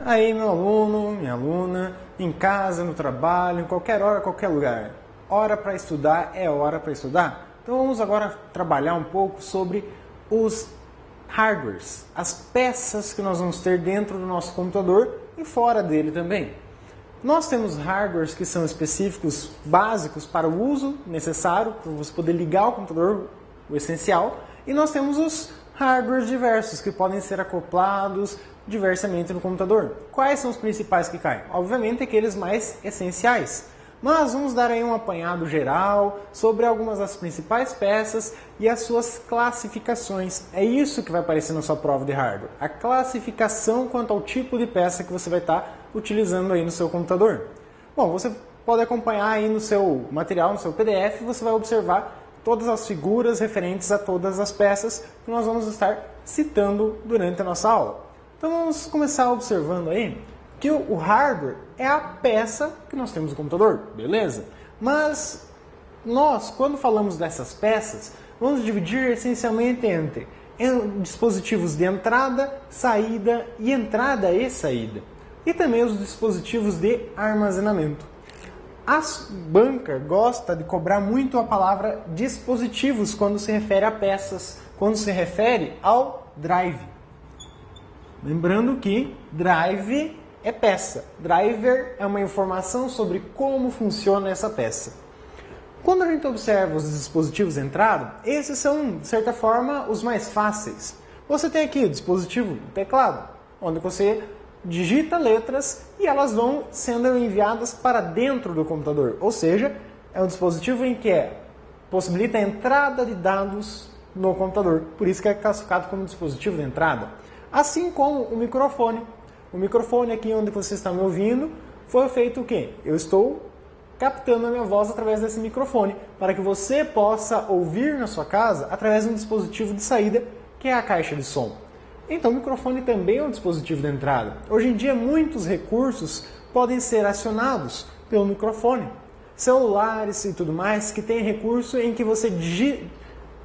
Aí, meu aluno, minha aluna, em casa, no trabalho, em qualquer hora, qualquer lugar. Hora para estudar é hora para estudar. Então vamos agora trabalhar um pouco sobre os hardwares, as peças que nós vamos ter dentro do nosso computador e fora dele também. Nós temos hardwares que são específicos, básicos para o uso necessário, para você poder ligar o computador, o essencial, e nós temos os hardwares diversos que podem ser acoplados diversamente no computador. Quais são os principais que caem? Obviamente aqueles mais essenciais. Mas vamos dar aí um apanhado geral sobre algumas das principais peças e as suas classificações. É isso que vai aparecer na sua prova de hardware. A classificação quanto ao tipo de peça que você vai estar utilizando aí no seu computador. Bom, você pode acompanhar aí no seu material, no seu PDF, você vai observar todas as figuras referentes a todas as peças que nós vamos estar citando durante a nossa aula. Então vamos começar observando aí que o hardware é a peça que nós temos no computador, beleza? Mas nós, quando falamos dessas peças, vamos dividir essencialmente entre dispositivos de entrada, saída e entrada e saída. E também os dispositivos de armazenamento. A banca gosta de cobrar muito a palavra dispositivos quando se refere a peças, quando se refere ao drive. Lembrando que drive é peça. Driver é uma informação sobre como funciona essa peça. Quando a gente observa os dispositivos de entrada, esses são, de certa forma, os mais fáceis. Você tem aqui o dispositivo teclado, onde você digita letras e elas vão sendo enviadas para dentro do computador. Ou seja, é um dispositivo em que possibilita a entrada de dados no computador. Por isso que é classificado como dispositivo de entrada. Assim como o microfone. O microfone aqui onde você está me ouvindo foi feito o quê? Eu estou captando a minha voz através desse microfone para que você possa ouvir na sua casa através de um dispositivo de saída que é a caixa de som. Então o microfone também é um dispositivo de entrada. Hoje em dia muitos recursos podem ser acionados pelo microfone. Celulares e tudo mais que tem recurso em que você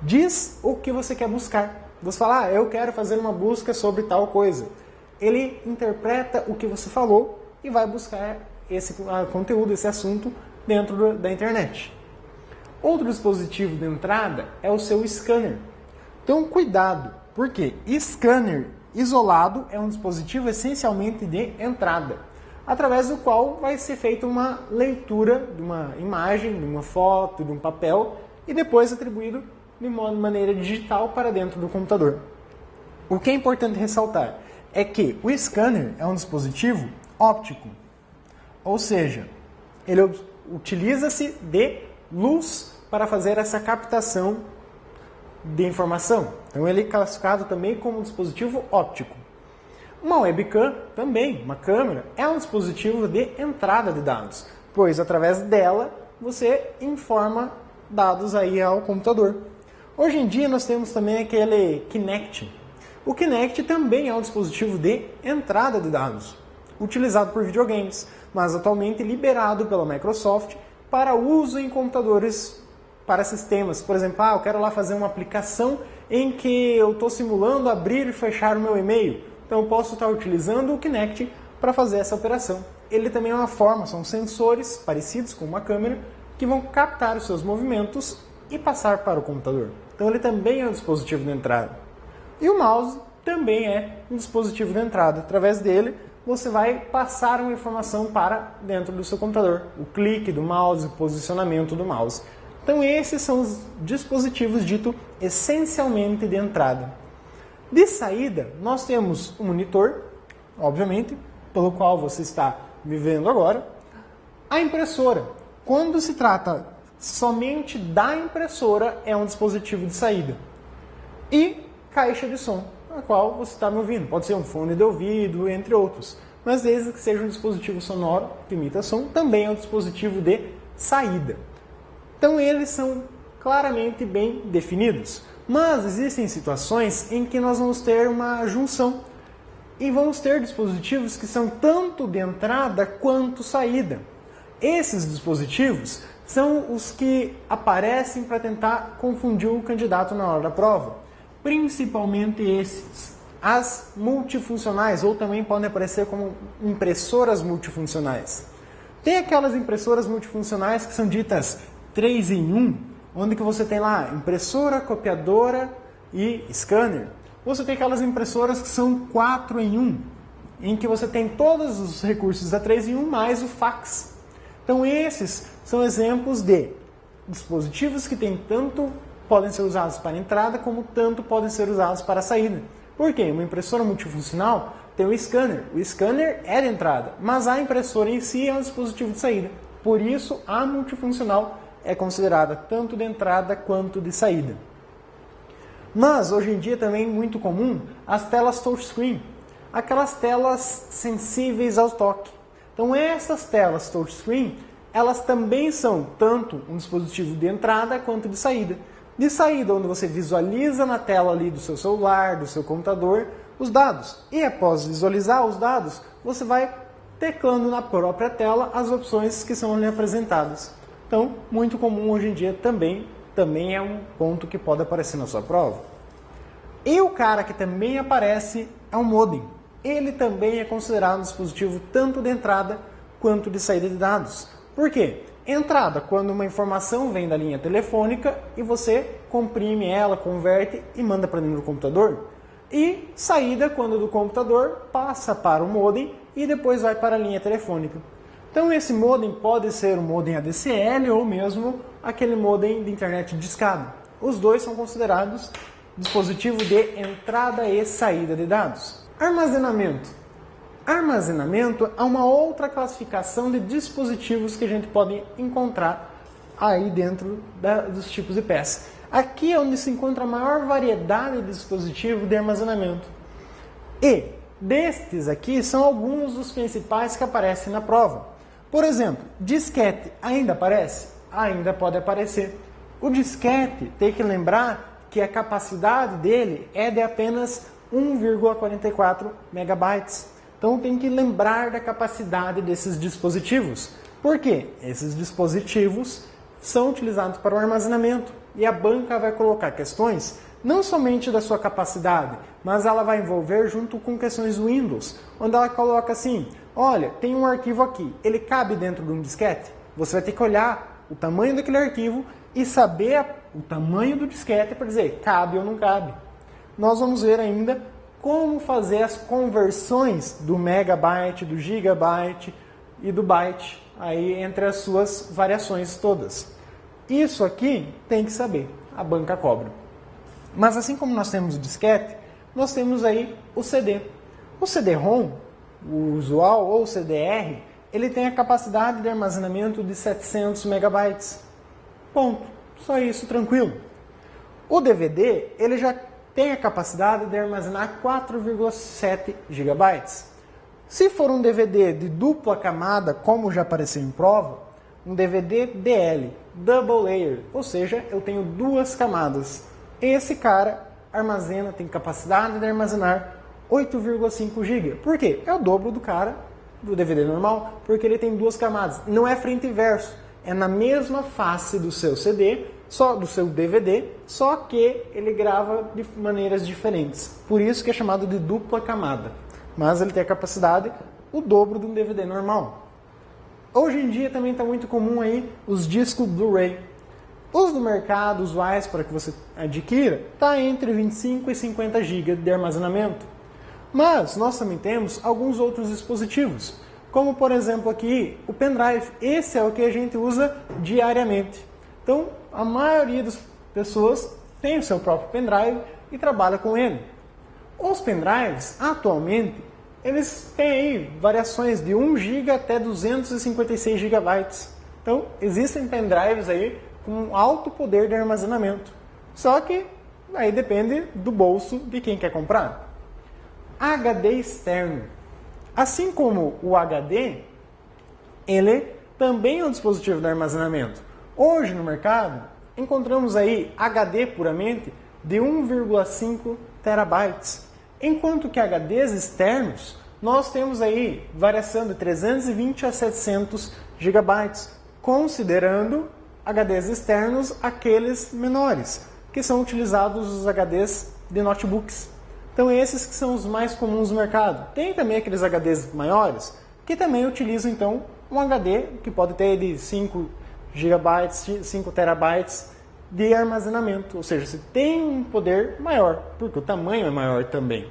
diz o que você quer buscar. Você fala, eu quero fazer uma busca sobre tal coisa. Ele interpreta o que você falou e vai buscar esse conteúdo, esse assunto dentro da internet. Outro dispositivo de entrada é o seu scanner. Então cuidado, porque scanner isolado é um dispositivo essencialmente de entrada, através do qual vai ser feita uma leitura de uma imagem, de uma foto, de um papel e depois atribuído de maneira digital para dentro do computador. O que é importante ressaltar é que o scanner é um dispositivo óptico, ou seja, ele utiliza-se de luz para fazer essa captação de informação. Então ele é classificado também como um dispositivo óptico. Uma webcam também, uma câmera, é um dispositivo de entrada de dados, pois através dela você informa dados aí ao computador. Hoje em dia nós temos também aquele Kinect. O Kinect também é um dispositivo de entrada de dados, utilizado por videogames, mas atualmente liberado pela Microsoft para uso em computadores para sistemas. Por exemplo, eu quero lá fazer uma aplicação em que eu estou simulando abrir e fechar o meu e-mail. Então eu posso estar utilizando o Kinect para fazer essa operação. Ele também é uma forma, são sensores parecidos com uma câmera que vão captar os seus movimentos e passar para o computador. Então ele também é um dispositivo de entrada. E o mouse também é um dispositivo de entrada. Através dele, você vai passar uma informação para dentro do seu computador. O clique do mouse, o posicionamento do mouse. Então esses são os dispositivos dito essencialmente de entrada. De saída, nós temos o monitor, obviamente, pelo qual você está vivendo agora. A impressora. Quando se trata somente da impressora, é um dispositivo de saída. E caixa de som, a qual você está me ouvindo. Pode ser um fone de ouvido, entre outros. Mas desde que seja um dispositivo sonoro que imita som, também é um dispositivo de saída. Então eles são claramente bem definidos. Mas existem situações em que nós vamos ter uma junção. E vamos ter dispositivos que são tanto de entrada quanto saída. Esses dispositivos são os que aparecem para tentar confundir o candidato na hora da prova. Principalmente esses. as multifuncionais, ou também podem aparecer como impressoras multifuncionais. Tem aquelas impressoras multifuncionais que são ditas 3 em 1, onde que você tem lá impressora, copiadora e scanner. Você tem aquelas impressoras que são 4 em 1, em que você tem todos os recursos da 3 em 1 mais o fax. Então esses são exemplos de dispositivos que podem ser usados para entrada, como tanto podem ser usados para saída. Por quê? Uma impressora multifuncional tem o scanner. O scanner é de entrada, mas a impressora em si é um dispositivo de saída. Por isso, a multifuncional é considerada tanto de entrada quanto de saída. Mas, hoje em dia, também é muito comum as telas touchscreen, aquelas telas sensíveis ao toque. Então, essas telas touchscreen, elas também são tanto um dispositivo de entrada quanto de saída. De saída, onde você visualiza na tela ali do seu celular, do seu computador, os dados. E após visualizar os dados, você vai teclando na própria tela as opções que são ali apresentadas. Então, muito comum hoje em dia também é um ponto que pode aparecer na sua prova. E o cara que também aparece é o modem. Ele também é considerado um dispositivo tanto de entrada quanto de saída de dados. Por quê? Entrada, quando uma informação vem da linha telefônica e você comprime ela, converte e manda para dentro do computador. E saída, quando do computador passa para o modem e depois vai para a linha telefônica. Então esse modem pode ser um modem ADSL ou mesmo aquele modem de internet discado. Os dois são considerados dispositivo de entrada e saída de dados. Armazenamento. Armazenamento é uma outra classificação de dispositivos que a gente pode encontrar aí dentro dos tipos de peça. Aqui é onde se encontra a maior variedade de dispositivos de armazenamento. E destes aqui são alguns dos principais que aparecem na prova. Por exemplo, disquete ainda aparece? Ainda pode aparecer. O disquete, tem que lembrar que a capacidade dele é de apenas 1,44 megabytes. Então tem que lembrar da capacidade desses dispositivos. Por quê? Esses dispositivos são utilizados para o armazenamento. E a banca vai colocar questões não somente da sua capacidade, mas ela vai envolver junto com questões Windows, onde ela coloca assim, olha, tem um arquivo aqui, ele cabe dentro de um disquete? Você vai ter que olhar o tamanho daquele arquivo e saber o tamanho do disquete para dizer, cabe ou não cabe. Nós vamos ver ainda como fazer as conversões do megabyte, do gigabyte e do byte, aí entre as suas variações todas. Isso aqui tem que saber, a banca cobra. Mas assim como nós temos o disquete, nós temos aí o CD. O CD-ROM, o usual ou o CDR, ele tem a capacidade de armazenamento de 700 megabytes. Ponto. Só isso, tranquilo. O DVD, ele já tem a capacidade de armazenar 4,7 GB. Se for um DVD de dupla camada, como já apareceu em prova, um DVD DL, Double Layer, ou seja, eu tenho duas camadas. Esse cara tem capacidade de armazenar 8,5 GB. Por quê? É o dobro do cara do DVD normal, porque ele tem duas camadas. Não é frente e verso, é na mesma face do seu CD, só do seu DVD, só que ele grava de maneiras diferentes. Por isso que é chamado de dupla camada. Mas ele tem a capacidade o dobro de um DVD normal. Hoje em dia também está muito comum aí os discos Blu-ray. Os do mercado usuais para que você adquira está entre 25 e 50 GB de armazenamento. Mas nós também temos alguns outros dispositivos, como por exemplo aqui o pendrive. Esse é o que a gente usa diariamente. Então a maioria das pessoas tem o seu próprio pendrive e trabalha com ele. Os pendrives atualmente eles têm aí variações de 1 GB até 256 GB. Então existem pendrives aí com alto poder de armazenamento. Só que aí depende do bolso de quem quer comprar. HD externo. Assim como o HD, ele também é um dispositivo de armazenamento. Hoje no mercado, encontramos aí HD puramente de 1,5 terabytes. Enquanto que HDs externos, nós temos aí variação de 320 a 700 gigabytes, considerando HDs externos aqueles menores, que são utilizados os HDs de notebooks. Então esses que são os mais comuns no mercado. Tem também aqueles HDs maiores que também utilizam então um HD que pode ter de 5 GB, 5 terabytes de armazenamento, ou seja, você tem um poder maior, porque o tamanho é maior também.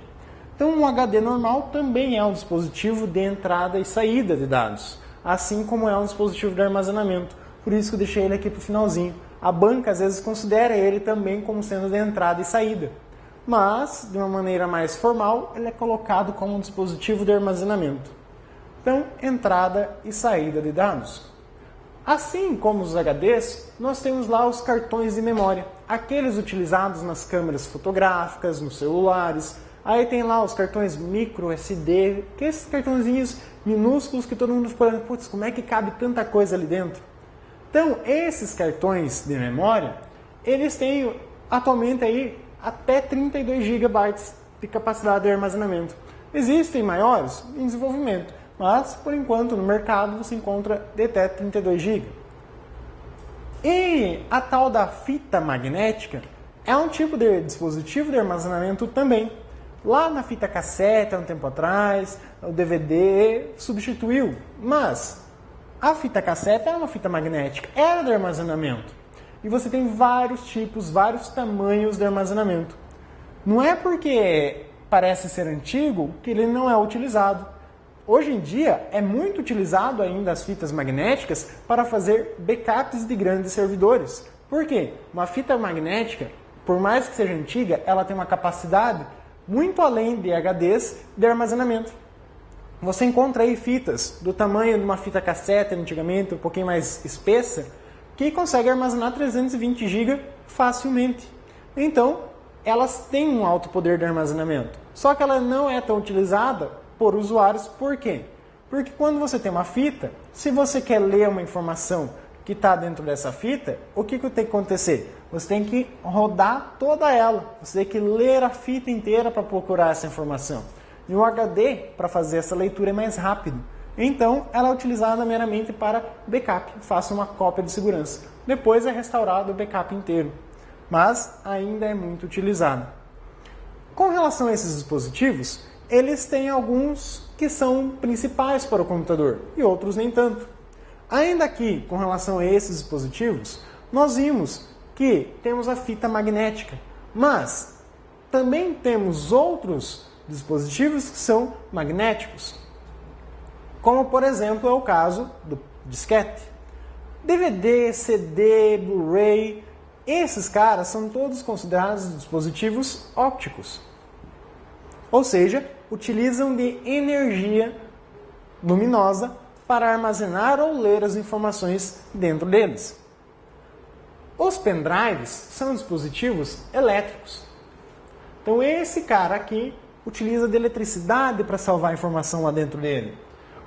Então um HD normal também é um dispositivo de entrada e saída de dados, assim como é um dispositivo de armazenamento. Por isso que eu deixei ele aqui para o finalzinho. A banca às vezes considera ele também como sendo de entrada e saída, mas de uma maneira mais formal ele é colocado como um dispositivo de armazenamento. Então, entrada e saída de dados. Assim como os HDs, nós temos lá os cartões de memória, aqueles utilizados nas câmeras fotográficas, nos celulares. Aí tem lá os cartões micro SD, que esses cartõezinhos minúsculos que todo mundo fica olhando, putz, como é que cabe tanta coisa ali dentro? Então, esses cartões de memória, eles têm atualmente aí até 32 GB de capacidade de armazenamento. Existem maiores em desenvolvimento, mas por enquanto no mercado você encontra de até 32 GB. E a tal da fita magnética é um tipo de dispositivo de armazenamento também. Lá na fita cassete, há um tempo atrás, o DVD substituiu, mas a fita cassete era uma fita magnética, era de armazenamento. E você tem vários tipos, vários tamanhos de armazenamento. Não é porque parece ser antigo que ele não é utilizado. Hoje em dia é muito utilizado ainda as fitas magnéticas para fazer backups de grandes servidores. Por quê? Uma fita magnética, por mais que seja antiga, ela tem uma capacidade muito além de HDs de armazenamento. Você encontra aí fitas do tamanho de uma fita cassete antigamente, um pouquinho mais espessa, que consegue armazenar 320 GB facilmente. Então, elas têm um alto poder de armazenamento. Só que ela não é tão utilizada por usuários. Por quê? Porque quando você tem uma fita, se você quer ler uma informação que está dentro dessa fita, o que tem que acontecer? Você tem que rodar toda ela. Você tem que ler a fita inteira para procurar essa informação. E o HD, para fazer essa leitura, é mais rápido. Então, ela é utilizada meramente para backup. Faça uma cópia de segurança. Depois é restaurado o backup inteiro. Mas ainda é muito utilizado. Com relação a esses dispositivos, eles têm alguns que são principais para o computador e outros nem tanto. Ainda aqui, com relação a esses dispositivos, nós vimos que temos a fita magnética, mas também temos outros dispositivos que são magnéticos, como por exemplo é o caso do disquete. DVD, CD, Blu-ray, esses caras são todos considerados dispositivos ópticos, ou seja, utilizam de energia luminosa para armazenar ou ler as informações dentro deles. Os pendrives são dispositivos elétricos. Então esse cara aqui utiliza de eletricidade para salvar a informação lá dentro dele.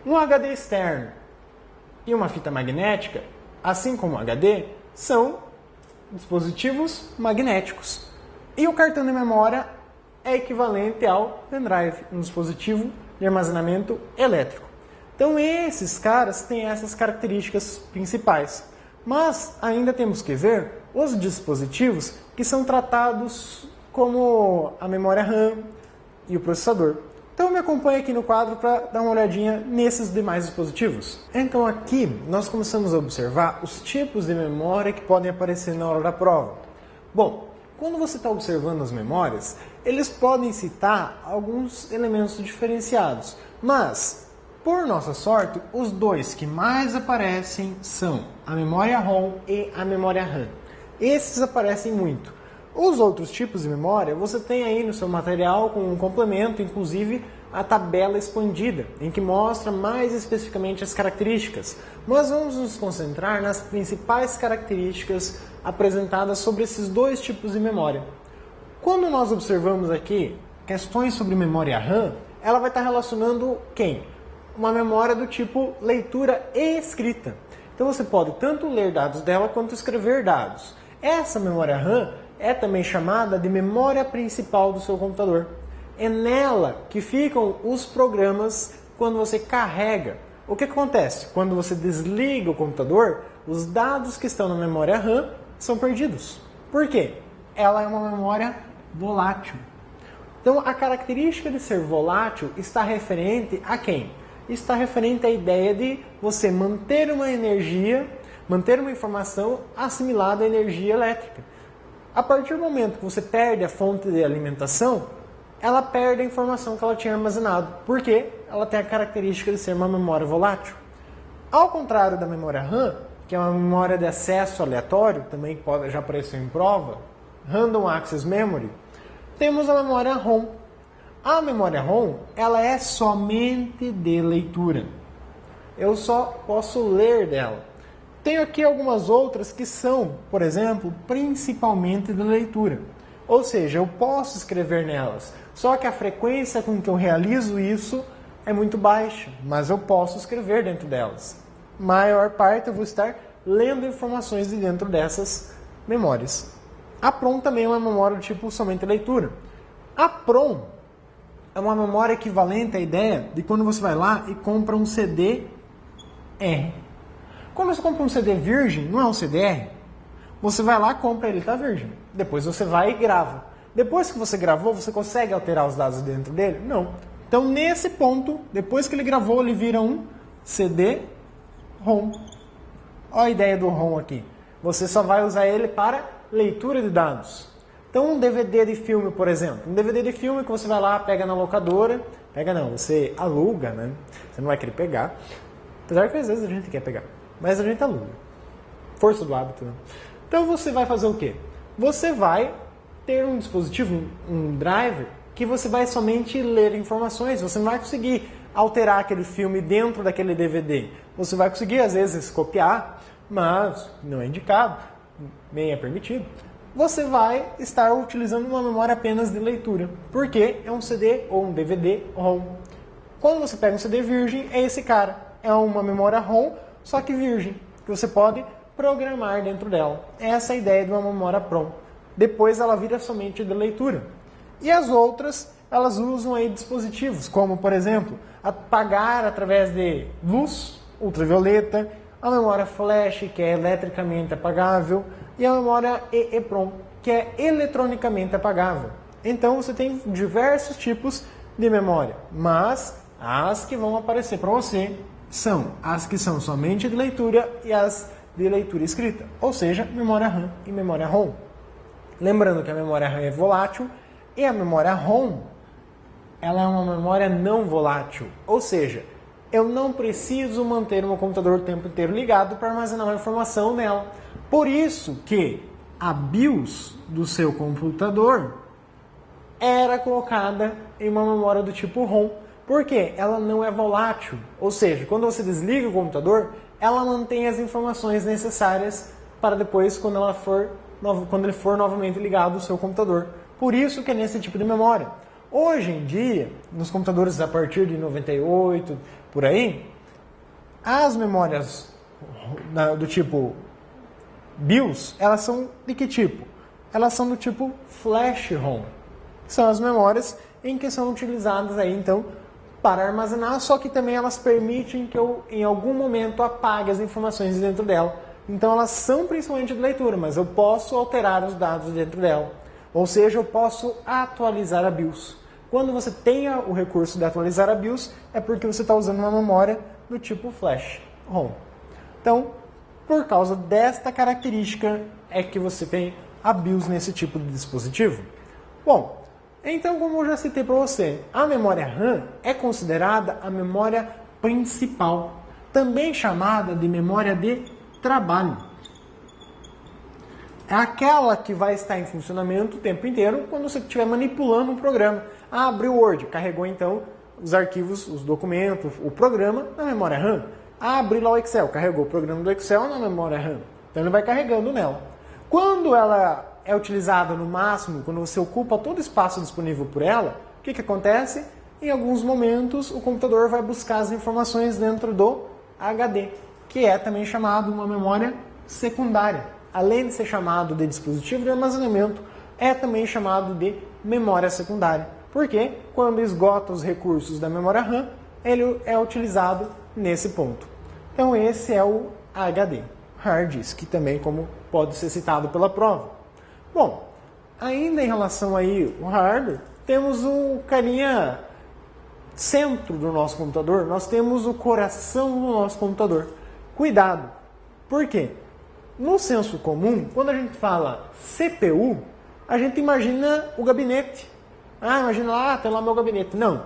Um HD externo e uma fita magnética, assim como o HD, são dispositivos magnéticos. E o cartão de memória é equivalente ao pendrive, um dispositivo de armazenamento elétrico. Então esses caras têm essas características principais. Mas ainda temos que ver os dispositivos que são tratados como a memória RAM e o processador. Então me acompanhe aqui no quadro para dar uma olhadinha nesses demais dispositivos. Então aqui nós começamos a observar os tipos de memória que podem aparecer na hora da prova. Bom, quando você está observando as memórias, eles podem citar alguns elementos diferenciados, mas, por nossa sorte, os dois que mais aparecem são a memória ROM e a memória RAM. Esses aparecem muito. Os outros tipos de memória você tem aí no seu material com um complemento, inclusive a tabela expandida, em que mostra mais especificamente as características. Mas vamos nos concentrar nas principais características apresentadas sobre esses dois tipos de memória. Quando nós observamos aqui questões sobre memória RAM, ela vai estar relacionando quem? Uma memória do tipo leitura e escrita. Então você pode tanto ler dados dela quanto escrever dados. Essa memória RAM é também chamada de memória principal do seu computador. É nela que ficam os programas quando você carrega. O que acontece? Quando você desliga o computador, os dados que estão na memória RAM são perdidos. Por quê? Ela é uma memória volátil. Então, a característica de ser volátil está referente a quem? Está referente à ideia de você manter uma energia, manter uma informação assimilada à energia elétrica. A partir do momento que você perde a fonte de alimentação, ela perde a informação que ela tinha armazenado, porque ela tem a característica de ser uma memória volátil. Ao contrário da memória RAM, que é uma memória de acesso aleatório, também pode já aparecer em prova, Random Access Memory, temos a memória ROM. A memória ROM, ela é somente de leitura. Eu só posso ler dela. Tenho aqui algumas outras que são, por exemplo, principalmente de leitura. Ou seja, eu posso escrever nelas, só que a frequência com que eu realizo isso é muito baixa, mas eu posso escrever dentro delas. Maior parte eu vou estar lendo informações de dentro dessas memórias. A PROM também é uma memória do tipo somente leitura. A PROM é uma memória equivalente à ideia de quando você vai lá e compra um CD-R. Quando você compra um CD virgem, não é um CD-R, você vai lá, compra ele, tá virgem. Depois você vai e grava. Depois que você gravou, você consegue alterar os dados dentro dele? Não. Então, nesse ponto, depois que ele gravou, ele vira um CD-ROM. Olha a ideia do ROM aqui. Você só vai usar ele para leitura de dados. Então, um DVD de filme, por exemplo. Um DVD de filme que você vai lá, pega na locadora. Pega não, você aluga, né? Você não vai querer pegar. Apesar que às vezes a gente quer pegar. Mas a gente aluga. Força do hábito, né? Então, você vai fazer o quê? Você vai ter um dispositivo, um driver, que você vai somente ler informações. Você não vai conseguir alterar aquele filme dentro daquele DVD. Você vai conseguir, às vezes, copiar, mas não é indicado, nem é permitido. Você vai estar utilizando uma memória apenas de leitura, porque é um CD ou um DVD-ROM. Quando você pega um CD virgem, é esse cara. É uma memória ROM, só que virgem, que você pode programar dentro dela. Essa é a ideia de uma memória PROM. Depois ela vira somente de leitura. E as outras, elas usam aí dispositivos, como, por exemplo, apagar através de luz ultravioleta, a memória flash, que é eletricamente apagável, e a memória EEPROM, que é eletronicamente apagável. Então você tem diversos tipos de memória, mas as que vão aparecer para você são as que são somente de leitura e as de leitura escrita, ou seja, memória RAM e memória ROM. Lembrando que a memória RAM é volátil e a memória ROM ela é uma memória não volátil, ou seja, eu não preciso manter o meu computador o tempo inteiro ligado para armazenar uma informação nela. Por isso que a BIOS do seu computador era colocada em uma memória do tipo ROM, porque ela não é volátil, ou seja, quando você desliga o computador, ela mantém as informações necessárias para depois, quando ele for novamente ligado ao seu computador. Por isso que é nesse tipo de memória. Hoje em dia, nos computadores a partir de 98, por aí, as memórias do tipo BIOS, elas são de que tipo? Elas são do tipo Flash ROM. São as memórias em que são utilizadas aí, então, para armazenar, só que também elas permitem que eu, em algum momento, apague as informações dentro dela. Então, elas são principalmente de leitura, mas eu posso alterar os dados dentro dela. Ou seja, eu posso atualizar a BIOS. Quando você tenha o recurso de atualizar a BIOS, é porque você está usando uma memória do tipo Flash ROM. Então, por causa desta característica, é que você tem a BIOS nesse tipo de dispositivo. Bom, então, como eu já citei para você, a memória RAM é considerada a memória principal, também chamada de memória de trabalho. É aquela que vai estar em funcionamento o tempo inteiro quando você estiver manipulando um programa. Ah, abriu o Word, carregou então os arquivos, os documentos, o programa na memória RAM. Ah, abriu lá o Excel, carregou o programa do Excel na memória RAM. Então ele vai carregando nela. Quando ela é utilizada no máximo, quando você ocupa todo o espaço disponível por ela, o que acontece? Em alguns momentos o computador vai buscar as informações dentro do HD, que é também chamado uma memória secundária. Além de ser chamado de dispositivo de armazenamento, é também chamado de memória secundária. Porque quando esgota os recursos da memória RAM, ele é utilizado nesse ponto. Então esse é o HD, Hard Disk, também como pode ser citado pela prova. Bom, ainda em relação aí ao hardware, temos o carinha centro do nosso computador, nós temos o coração do nosso computador. Cuidado! Por quê? No senso comum, quando a gente fala CPU, a gente imagina o gabinete. Imagina lá, tem lá meu gabinete. Não.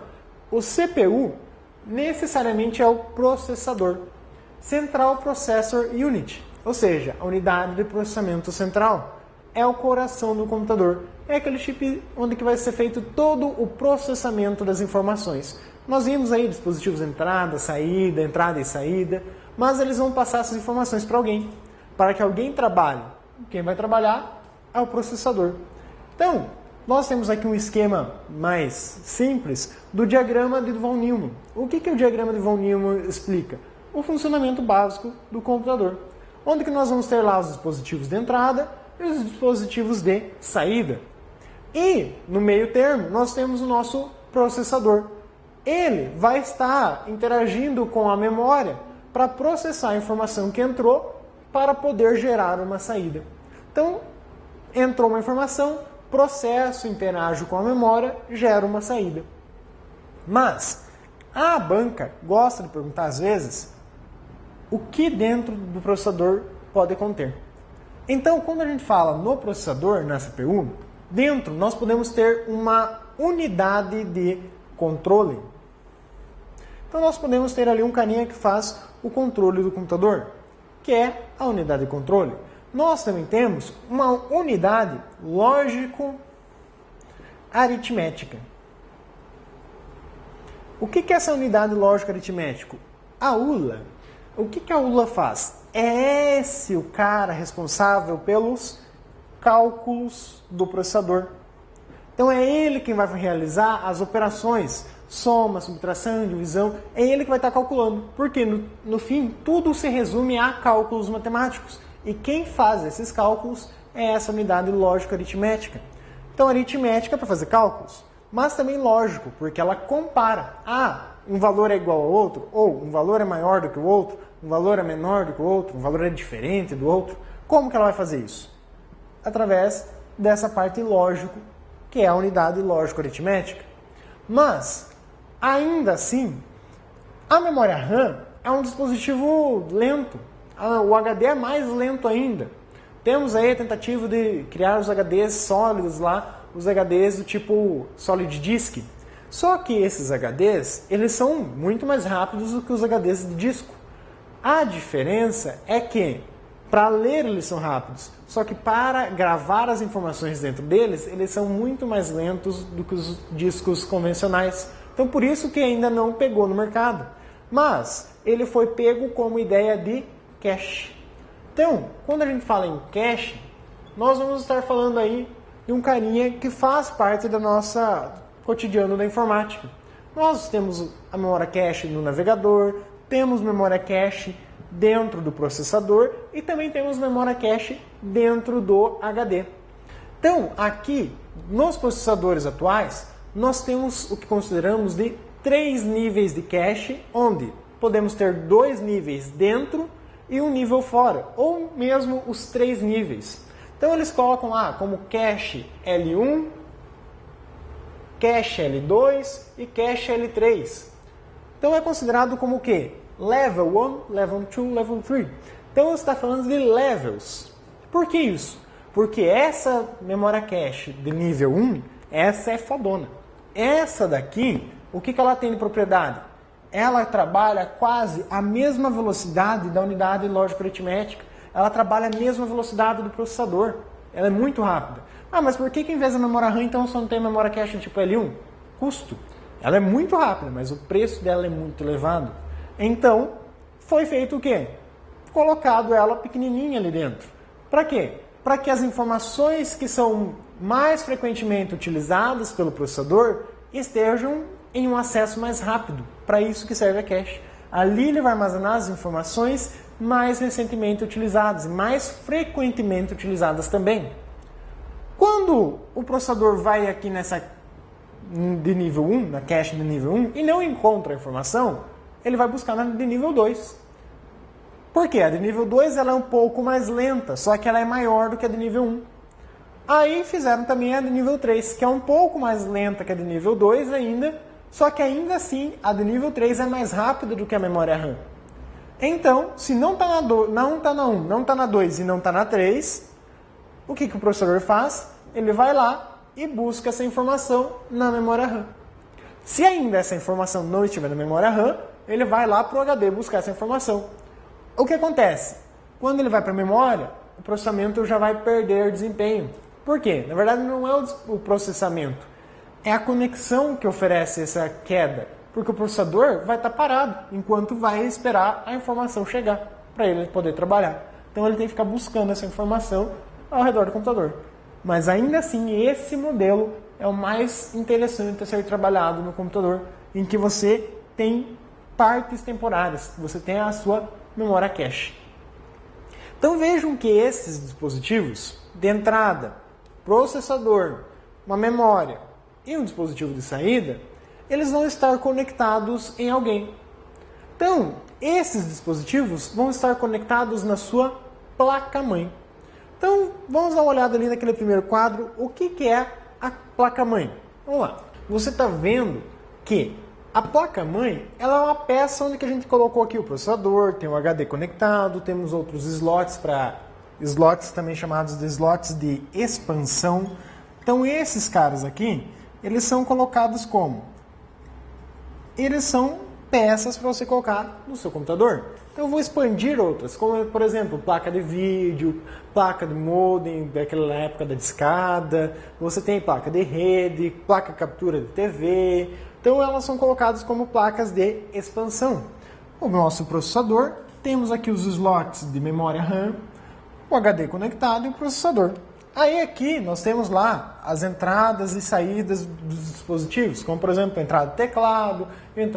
O CPU necessariamente é o processador. Central Processor Unit, ou seja, a unidade de processamento central. É o coração do computador. É aquele chip onde que vai ser feito todo o processamento das informações. Nós vimos aí dispositivos entrada e saída, mas eles vão passar essas informações para alguém, para que alguém trabalhe. Quem vai trabalhar é o processador. Então, nós temos aqui um esquema mais simples do diagrama de von Neumann. O que o diagrama de von Neumann explica? O funcionamento básico do computador, onde que nós vamos ter lá os dispositivos de entrada e os dispositivos de saída. E, no meio termo, nós temos o nosso processador. Ele vai estar interagindo com a memória para processar a informação que entrou para poder gerar uma saída. Então, entrou uma informação, processo, interage com a memória, gera uma saída. Mas, a banca gosta de perguntar às vezes o que dentro do processador pode conter. Então, quando a gente fala no processador, na CPU, dentro nós podemos ter uma unidade de controle. Então, nós podemos ter ali um carinha que faz o controle do computador, que é a unidade de controle. Nós também temos uma unidade lógico-aritmética. O que é essa unidade lógico-aritmética? A ULA. O que a ULA faz? É esse o cara responsável pelos cálculos do processador. Então é ele quem vai realizar as operações, soma, subtração, divisão, é ele que vai estar calculando. Porque no fim, tudo se resume a cálculos matemáticos. E quem faz esses cálculos é essa unidade lógico-aritmética. Então, aritmética é para fazer cálculos, mas também lógico, porque ela compara. Um valor é igual ao outro, ou um valor é maior do que o outro, um valor é menor do que o outro, um valor é diferente do outro. Como que ela vai fazer isso? Através dessa parte lógico, que é a unidade lógico-aritmética. Mas, ainda assim, a memória RAM é um dispositivo lento. O HD é mais lento ainda. Temos aí a tentativa de criar os HDs sólidos lá, os HDs do tipo Solid Disk. Só que esses HDs, eles são muito mais rápidos do que os HDs de disco. A diferença é que, para ler eles são rápidos, só que para gravar as informações dentro deles, eles são muito mais lentos do que os discos convencionais. Então por isso que ainda não pegou no mercado. Mas ele foi pego como ideia de cache. Então, quando a gente fala em cache, nós vamos estar falando aí de um carinha que faz parte da nossa cotidiano da informática. Nós temos a memória cache no navegador, temos memória cache dentro do processador e também temos memória cache dentro do HD. Então, aqui, nos processadores atuais, nós temos o que consideramos de 3 níveis de cache, onde podemos ter 2 níveis dentro e um nível fora, ou mesmo os 3 níveis. Então eles colocam lá como cache L1, cache L2 e cache L3. Então é considerado como o quê? Level 1, Level 2, Level 3. Então você está falando de levels. Por que isso? Porque essa memória cache de nível 1, essa é fodona. Essa daqui, o que ela tem de propriedade? Ela trabalha quase a mesma velocidade da unidade lógico-aritmética. Ela trabalha a mesma velocidade do processador. Ela é muito rápida. Mas por que em vez da memória RAM, então, só não tem memória cache tipo L1? Custo. Ela é muito rápida, mas o preço dela é muito elevado. Então, foi feito o quê? Colocado ela pequenininha ali dentro. Para quê? Para que as informações que são mais frequentemente utilizadas pelo processador estejam em um acesso mais rápido. Para isso que serve a cache. Ali ele vai armazenar as informações mais recentemente utilizadas e mais frequentemente utilizadas também. Quando o processador vai aqui nessa de nível 1, na cache de nível 1, e não encontra a informação, ele vai buscar na de nível 2. Por quê? A de nível 2 ela é um pouco mais lenta, só que ela é maior do que a de nível 1. Aí fizeram também a de nível 3, que é um pouco mais lenta que a de nível 2 ainda, só que ainda assim a de nível 3 é mais rápida do que a memória RAM. Então, se não está na 1, não está na 2 e não está na 3, o que o processador faz? Ele vai lá e busca essa informação na memória RAM. Se ainda essa informação não estiver na memória RAM, ele vai lá para o HD buscar essa informação. O que acontece? Quando ele vai para a memória, o processamento já vai perder desempenho. Por quê? Na verdade, não é o processamento, é a conexão que oferece essa queda. Porque o processador vai estar parado enquanto vai esperar a informação chegar para ele poder trabalhar. Então ele tem que ficar buscando essa informação ao redor do computador. Mas ainda assim, esse modelo é o mais interessante a ser trabalhado no computador, em que você tem partes temporárias, você tem a sua memória cache. Então vejam que esses dispositivos, de entrada, processador, uma memória e um dispositivo de saída, eles vão estar conectados em alguém. Então, esses dispositivos vão estar conectados na sua placa-mãe. Então, vamos dar uma olhada ali naquele primeiro quadro, o que é a placa-mãe. Vamos lá. Você está vendo que a placa-mãe ela é uma peça onde que a gente colocou aqui o processador, tem o HD conectado, temos outros slots também chamados de slots de expansão. Então esses caras aqui, eles são colocados como? Eles são peças para você colocar no seu computador. Então eu vou expandir outras, como por exemplo, placa de vídeo, placa de modem daquela época da discada, você tem placa de rede, placa captura de TV. Então elas são colocadas como placas de expansão. O nosso processador, temos aqui os slots de memória RAM, o HD conectado e o processador. Aí aqui nós temos lá as entradas e saídas dos dispositivos, como por exemplo a entrada de teclado,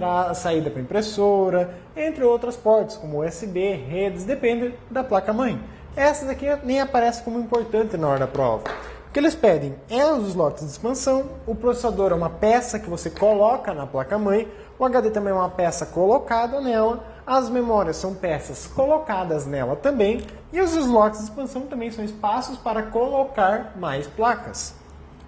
a saída para impressora, entre outras portas, como USB, redes, depende da placa-mãe. Essas aqui nem aparecem como importante na hora da prova. O que eles pedem é os slots de expansão, o processador é uma peça que você coloca na placa-mãe, o HD também é uma peça colocada nela, as memórias são peças colocadas nela também, e os slots de expansão também são espaços para colocar mais placas.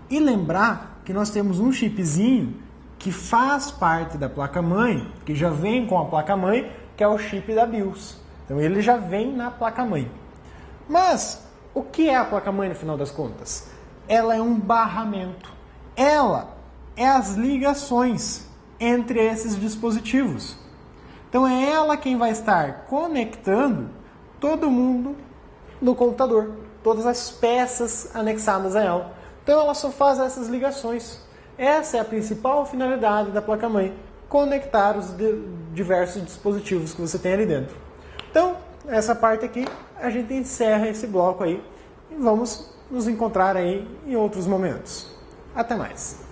E lembrar que nós temos um chipzinho que faz parte da placa-mãe, que já vem com a placa-mãe, que é o chip da BIOS. Então ele já vem na placa-mãe. Mas o que é a placa-mãe no final das contas? Ela é um barramento. Ela é as ligações entre esses dispositivos. Então é ela quem vai estar conectando todo mundo no computador, todas as peças anexadas a ela. Então ela só faz essas ligações. Essa é a principal finalidade da placa-mãe, conectar os diversos dispositivos que você tem ali dentro. Então, essa parte aqui, a gente encerra esse bloco aí e vamos nos encontrar aí em outros momentos. Até mais!